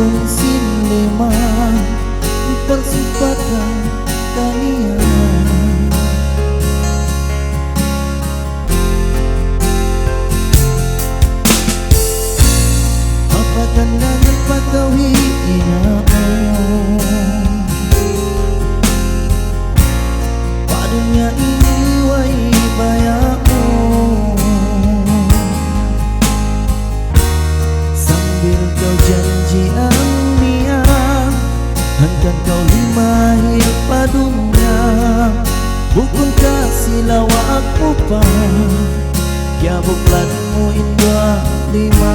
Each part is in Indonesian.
kung sinlima pagsupatan kaniya. Mapaganda ng pagkawiin ako, paano niya iniway baya ko, sambil kau janji ang niya, hanggang kau limahir pa dunia. Bukun kasih lawak mo pa, kaya buklan mo indwa lima.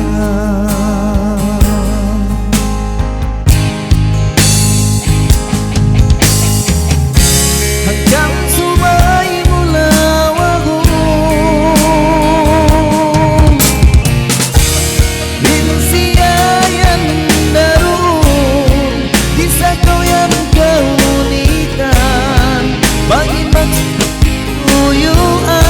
Hanggang sumay mula ako, insiyayan darun, di sa kau yang kaunitan, bagi magsuyuan.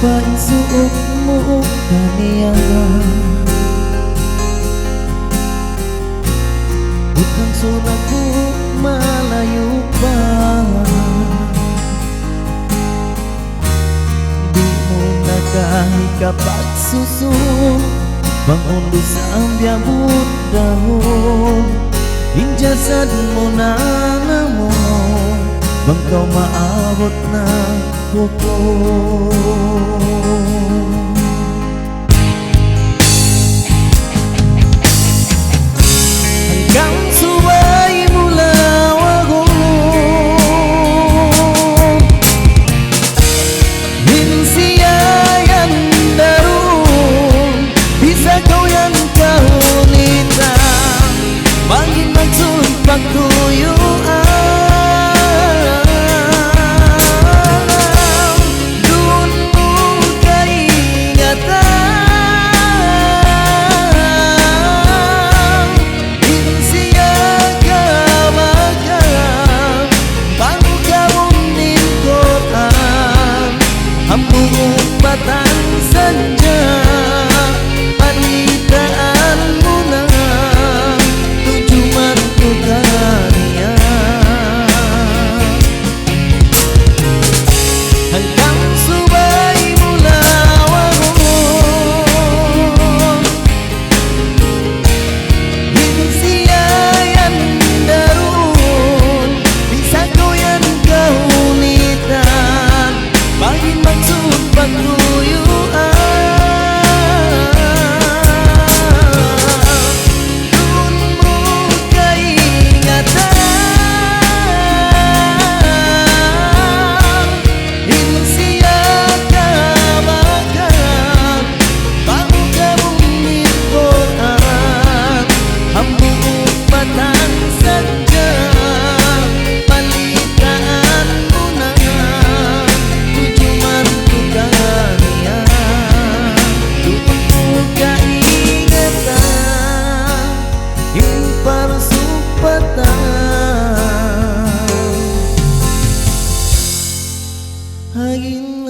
Ang suot mo kaniya, butang sulat ko malayo pa, di mo nakahikapag suso, bangundo sa ambiyabot dahon, injasad mo na mo, bang kau maabot na kuko. Hanggang suway mula ako, insiyayan darun, bisa kau yang kaunitan, bagi magsud pagtuyuan. Haging